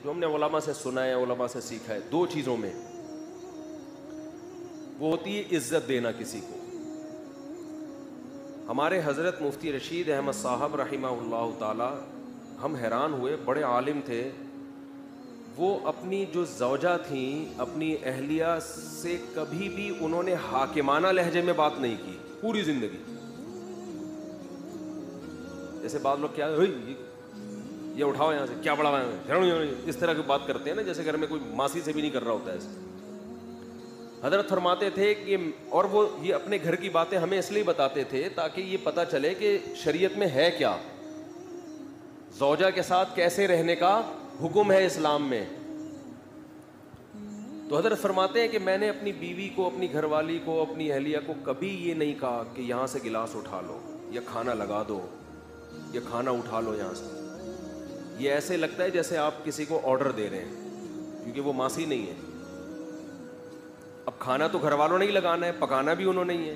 جو ہم نے علماء سے سنا ہے, علماء سے سیکھا ہے, 2 چیزوں میں وہ ہوتی ہے عزت دینا کسی کو. ہمارے حضرت مفتی رشید احمد صاحب رحمہ اللہ تعالی, ہم حیران ہوئے, بڑے عالم تھے وہ. اپنی جو زوجہ تھیں, اپنی اہلیہ سے کبھی بھی انہوں نے حاکمانہ لہجے میں بات نہیں کی پوری زندگی. جیسے بعض لوگ کیا یہ اٹھاؤ یہاں سے, کیا بڑا ہے, اس طرح کی بات کرتے ہیں نا, جیسے گھر میں کوئی ماسی سے بھی نہیں کر رہا ہوتا ہے ایسے. حضرت فرماتے تھے کہ, اور وہ یہ اپنے گھر کی باتیں ہمیں اس لیے بتاتے تھے تاکہ یہ پتہ چلے کہ شریعت میں ہے کیا, زوجہ کے ساتھ کیسے رہنے کا حکم ہے اسلام میں. تو حضرت فرماتے ہیں کہ میں نے اپنی بیوی کو, اپنی گھر والی کو, اپنی اہلیہ کو کبھی یہ نہیں کہا کہ یہاں سے گلاس اٹھا لو, یا کھانا لگا دو, یا کھانا اٹھا لو یہاں سے. یہ ایسے لگتا ہے جیسے آپ کسی کو آرڈر دے رہے ہیں, کیونکہ وہ ماسی نہیں ہے. اب کھانا تو گھر والوں نے ہی لگانا ہے, پکانا بھی انہوں نے ہی ہے.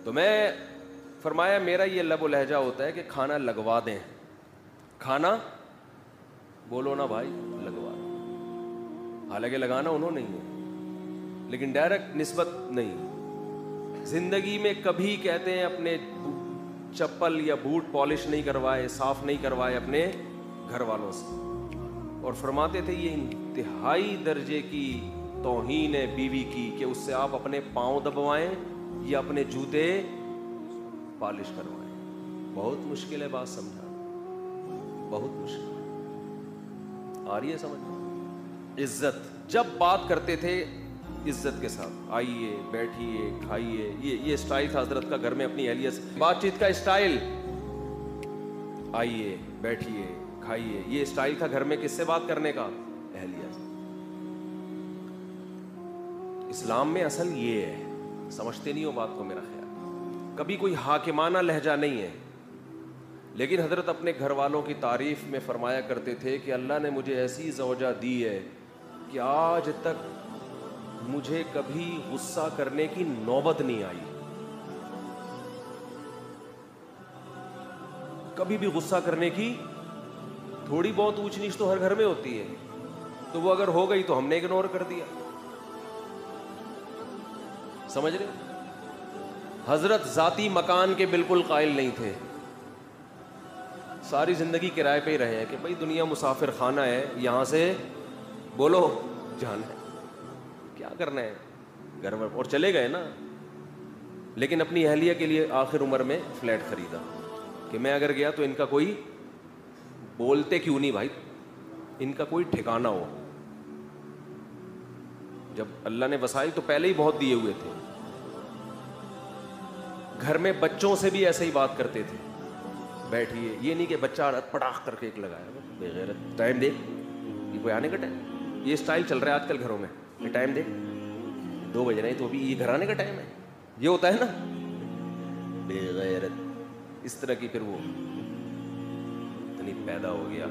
تو میں فرمایا میرا یہ لب و لہجہ ہوتا ہے کہ کھانا لگوا دیں, کھانا بولو نا بھائی لگوا دیں. حالانکہ لگانا انہوں نے ہی ہے, لیکن ڈائریکٹ نسبت نہیں. زندگی میں کبھی کہتے ہیں اپنے چپل یا بوٹ پالش نہیں کروائے, صاف نہیں کروائے اپنے گھر والوں سے. اور فرماتے تھے یہ انتہائی درجے کی توہین ہے بیوی کی کہ اس سے آپ اپنے پاؤں دبوائیں یا اپنے جوتے پالش کروائیں. بہت مشکل ہے بات سمجھا, بہت مشکل. آ رہی ہے سمجھ؟ عزت جب بات کرتے تھے عزت کے ساتھ, آئیے بیٹھیے کھائیے, یہ اسٹائل تھا حضرت کا گھر میں اپنی اہلیہ سے بات چیت کا اسٹائل. آئیے بیٹھیے کھائیے, یہ اسٹائل تھا گھر میں کس سے بات کرنے کا, اہلیہ سے. اسلام میں اصل یہ ہے, سمجھتے نہیں ہو بات کو میرا خیال. کبھی کوئی حاکمانہ لہجہ نہیں ہے, لیکن حضرت اپنے گھر والوں کی تعریف میں فرمایا کرتے تھے کہ اللہ نے مجھے ایسی زوجہ دی ہے کہ آج تک مجھے کبھی غصہ کرنے کی نوبت نہیں آئی. کبھی بھی غصہ کرنے کی, تھوڑی بہت اونچ نیچ تو ہر گھر میں ہوتی ہے, تو وہ اگر ہو گئی تو ہم نے اگنور کر دیا. سمجھ رہے؟ حضرت ذاتی مکان کے بالکل قائل نہیں تھے, ساری زندگی کرائے پہ ہی رہے ہیں کہ بھائی دنیا مسافر خانہ ہے, یہاں سے بولو جانا ہے, کیا کرنا ہے گھر میں, اور چلے گئے نا. لیکن اپنی اہلیہ کے لیے آخر عمر میں فلیٹ خریدا کہ میں اگر گیا تو ان کا کوئی, بولتے کیوں نہیں بھائی, ان کا کوئی ٹھکانہ ہو. جب اللہ نے وسائل تو پہلے ہی بہت دیے ہوئے تھے. گھر میں بچوں سے بھی ایسے ہی بات کرتے تھے, بیٹھیے, یہ نہیں کہ بچہ پڑاخ کر کے ایک لگایا بے غیرت, ٹائم دیکھ, یہ کوئی آنے کا ٹائم, یہ اسٹائل چل رہا ہے آج کل گھروں میں, یہ ٹائم دیکھ 2 بج رہے ہیں تو ابھی یہ گھر آنے کا ٹائم ہے, یہ ہوتا ہے نا بے غیرت. اس طرح کی پھر وہ اتنی پیدا ہو گیا.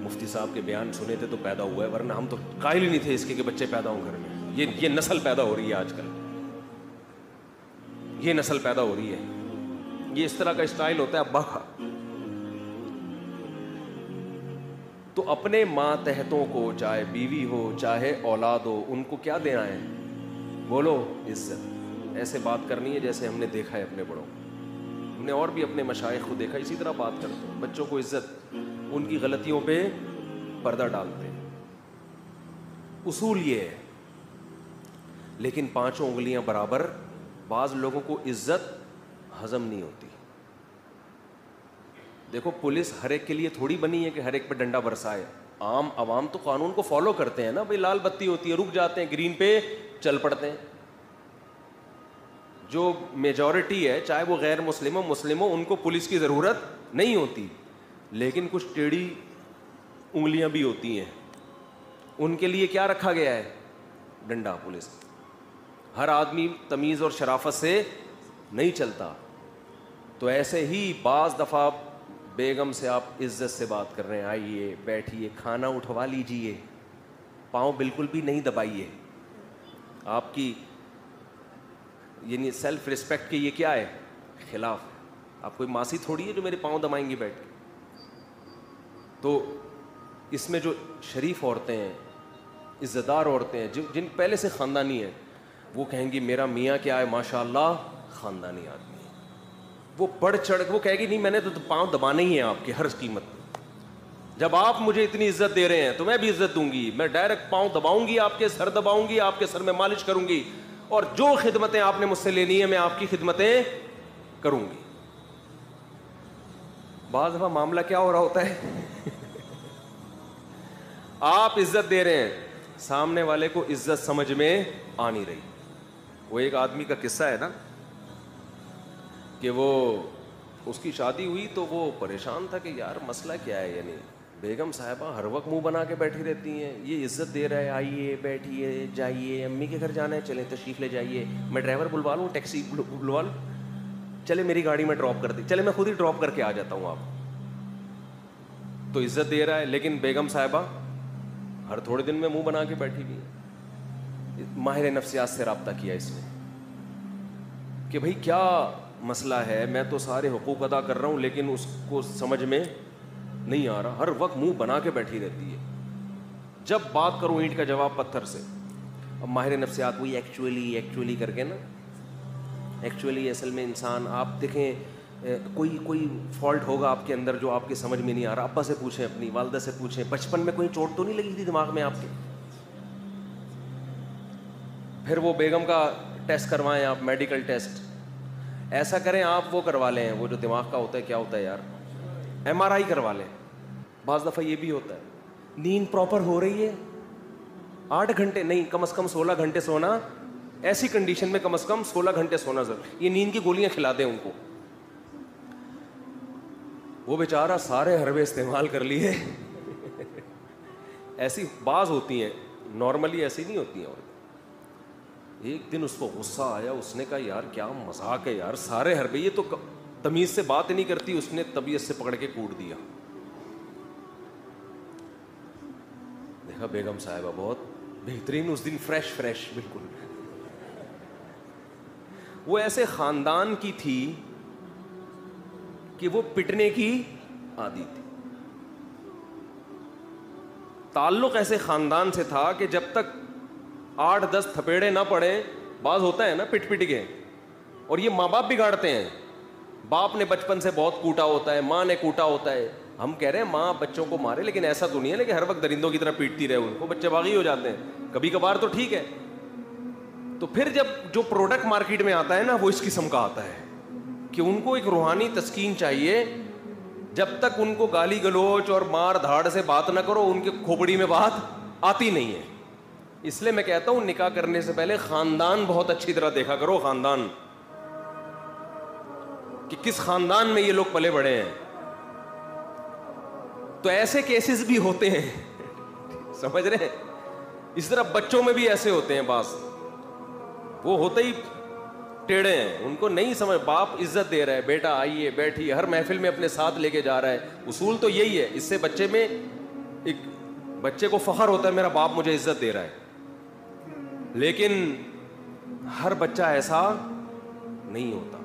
مفتی صاحب کے بیان سنے تھے تو پیدا ہوا ہے, ورنہ ہم تو قائل ہی نہیں تھے اس کے کہ بچے پیدا ہوں گھر میں. یہ نسل پیدا ہو رہی ہے آج کل, یہ نسل پیدا ہو رہی ہے. یہ اس طرح کا اسٹائل ہوتا ہے ابا کا. تو اپنے ماتحتوں کو, چاہے بیوی ہو چاہے اولاد ہو, ان کو کیا دینا ہے, بولو عزت. ایسے بات کرنی ہے جیسے ہم نے دیکھا ہے اپنے بڑوں, ہم نے اور بھی اپنے مشائخ کو دیکھا اسی طرح بات کرتے ہیں. بچوں کو عزت, ان کی غلطیوں پہ پردہ ڈالتے ہیں. اصول یہ ہے. لیکن 5 انگلیاں برابر بعض لوگوں کو عزت ہضم نہیں ہوتی. دیکھو پولیس ہر ایک کے لیے تھوڑی بنی ہے کہ ہر ایک پہ ڈنڈا برسائے. عام عوام تو قانون کو فالو کرتے ہیں نا بھائی, لال بتی ہوتی ہے رک جاتے ہیں, گرین پہ چل پڑتے ہیں. جو میجورٹی ہے چاہے وہ غیر مسلم ہو مسلم ہو, ان کو پولیس کی ضرورت نہیں ہوتی. لیکن کچھ ٹیڑھی انگلیاں بھی ہوتی ہیں, ان کے لیے کیا رکھا گیا ہے, ڈنڈا. پولیس, ہر آدمی تمیز اور شرافت سے نہیں چلتا. تو ایسے ہی بعض دفعہ بیگم سے آپ عزت سے بات کر رہے ہیں, آئیے بیٹھیے کھانا اٹھوا لیجئے, پاؤں بالکل بھی نہیں دبائیے. آپ کی یعنی سیلف ریسپیکٹ کے یہ کیا ہے, خلاف. آپ کوئی ماسی تھوڑی ہے جو میرے پاؤں دبائیں گی بیٹھ کے. تو اس میں جو شریف عورتیں ہیں, عزت دار عورتیں ہیں, جن پہلے سے خاندانی ہیں, وہ کہیں گی میرا میاں کیا ہے ماشاء اللہ خاندانی آدمی ہے. وہ بڑھ چڑھ وہ کہے گی نہیں میں نے تو پاؤں دبانے ہی ہیں آپ کے ہر قیمت پہ. جب آپ مجھے اتنی عزت دے رہے ہیں تو میں بھی عزت دوں گی. میں ڈائریکٹ پاؤں دباؤں گی, آپ کے سر دباؤں گی, آپ کے سر میں مالش کروں گی, اور جو خدمتیں آپ نے مجھ سے لینی ہے میں آپ کی خدمتیں کروں گی. بعض دفعہ معاملہ کیا ہو رہا ہوتا ہے, آپ عزت دے رہے ہیں, سامنے والے کو عزت سمجھ میں آ نہیں رہی. وہ ایک آدمی کا قصہ ہے نا کہ وہ اس کی شادی ہوئی تو وہ پریشان تھا کہ یار مسئلہ کیا ہے, یعنی بیگم صاحبہ ہر وقت منہ بنا کے بیٹھی رہتی ہیں, یہ عزت دے رہا ہے آئیے بیٹھیے جائیے, امی کے گھر جانا ہے چلیں تشریف لے جائیے, میں ڈرائیور بلوا لوں, ٹیکسی بلوا لوں, چلے میری گاڑی میں ڈراپ کر دی, چلے میں خود ہی ڈراپ کر کے آ جاتا ہوں. آپ تو عزت دے رہا ہے, لیکن بیگم صاحبہ ہر تھوڑے دن میں منہ بنا کے بیٹھی ہوئی. ماہر نفسیات سے رابطہ کیا اس نے کہ بھائی کیا مسئلہ ہے, میں تو سارے حقوق ادا کر رہا ہوں لیکن اس کو سمجھ میں نہیں آ رہا, ہر وقت منہ بنا کے بیٹھی رہتی ہے, جب بات کروں اینٹ کا جواب پتھر سے. اب ماہر نفسیات وہی ایکچولی کر کے نا, ایکچولی اصل میں انسان آپ دیکھیں کوئی فالٹ ہوگا آپ کے اندر جو آپ کے سمجھ میں نہیں آ رہا, ابا سے پوچھیں, اپنی والدہ سے پوچھیں, بچپن میں کوئی چوٹ تو نہیں لگی تھی دماغ میں آپ کے. پھر وہ بیگم کا ٹیسٹ کروائیں آپ, میڈیکل ٹیسٹ ایسا کریں آپ, وہ کروا لیں وہ جو دماغ کا ہوتا ہے, کیا ہوتا ہے یار, MRI کروا لیں. بعض دفعہ یہ بھی ہوتا ہے نیند پراپر ہو رہی ہے, 8 گھنٹے نہیں کم از کم 16 گھنٹے سونا, ایسی کنڈیشن میں کم از کم 16 گھنٹے سونا ضرور. یہ نیند کی گولیاں کھلا دیں ان کو. وہ بیچارہ سارے حربے استعمال کر لیے. ایسی بعض ہوتی ہیں, نارملی ایسی نہیں ہوتی ہیں. اور ایک دن اس کو غصہ آیا, اس نے کہا یار کیا مذاق ہے یار, سارے حربے, یہ تو تمیز سے بات نہیں کرتی. اس نے طبیعت سے پکڑ کے کوٹ دیا. دیکھا بیگم صاحبہ بہت بہترین, اس دن فریش بالکل. وہ ایسے خاندان کی تھی کہ وہ پٹنے کی عادی تھی. تعلق ایسے خاندان سے تھا کہ جب تک 8-10 تھپیڑے نہ پڑے, بعض ہوتا ہے نا پٹ کے, اور یہ ماں باپ بگاڑتے ہیں. باپ نے بچپن سے بہت کوٹا ہوتا ہے, ماں نے کوٹا ہوتا ہے. ہم کہہ رہے ہیں ماں بچوں کو مارے, لیکن ایسا تو نہیں ہے کہ ہر وقت درندوں کی طرح پیٹتی رہے ان کو, بچے باغی ہو جاتے ہیں کبھی کبھار تو ٹھیک ہے. تو پھر جب جو پروڈکٹ مارکیٹ میں آتا ہے نا وہ اس قسم کا آتا ہے کہ ان کو ایک روحانی تسکین چاہیے. جب تک ان کو گالی گلوچ اور مار دھاڑ سے بات نہ کرو, ان کے کھوپڑی میں بات آتی نہیں ہے. اس لیے میں کہتا ہوں نکاح کرنے سے پہلے خاندان بہت اچھی طرح دیکھا کرو, خاندان کہ کس خاندان میں یہ لوگ پلے بڑے ہیں. تو ایسے کیسز بھی ہوتے ہیں, سمجھ رہے ہیں. اس طرح بچوں میں بھی ایسے ہوتے ہیں بعض, وہ ہوتے ہی ٹیڑھے ہیں, ان کو نہیں سمجھ. باپ عزت دے رہا ہے, بیٹا آئیے بیٹھیے, ہر محفل میں اپنے ساتھ لے کے جا رہا ہے. اصول تو یہی ہے, اس سے بچے میں ایک بچے کو فخر ہوتا ہے میرا باپ مجھے عزت دے رہا ہے. لیکن ہر بچہ ایسا نہیں ہوتا.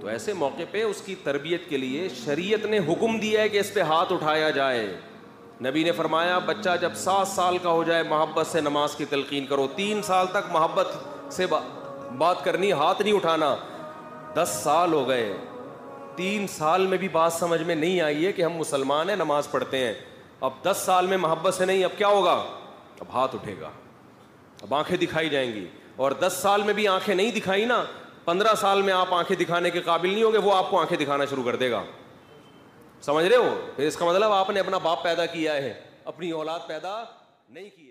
تو ایسے موقع پہ اس کی تربیت کے لیے شریعت نے حکم دیا ہے کہ اس پہ ہاتھ اٹھایا جائے. نبی نے فرمایا بچہ جب 7 سال کا ہو جائے محبت سے نماز کی تلقین کرو. 3 سال تک محبت سے بات کرنی, ہاتھ نہیں اٹھانا. 10 سال ہو گئے, 3 سال میں بھی بات سمجھ میں نہیں آئی ہے کہ ہم مسلمان ہیں, نماز پڑھتے ہیں. اب 10 سال میں محبت سے نہیں, اب کیا ہوگا, اب ہاتھ اٹھے گا, اب آنکھیں دکھائی جائیں گی. اور 10 سال میں بھی آنکھیں نہیں دکھائی نا, 15 سال میں آپ آنکھیں دکھانے کے قابل نہیں ہوگے, وہ آپ کو آنکھیں دکھانا شروع کر دے گا. سمجھ رہے ہو؟ پھر اس کا مطلب آپ نے اپنا باپ پیدا کیا ہے, اپنی اولاد پیدا نہیں کی.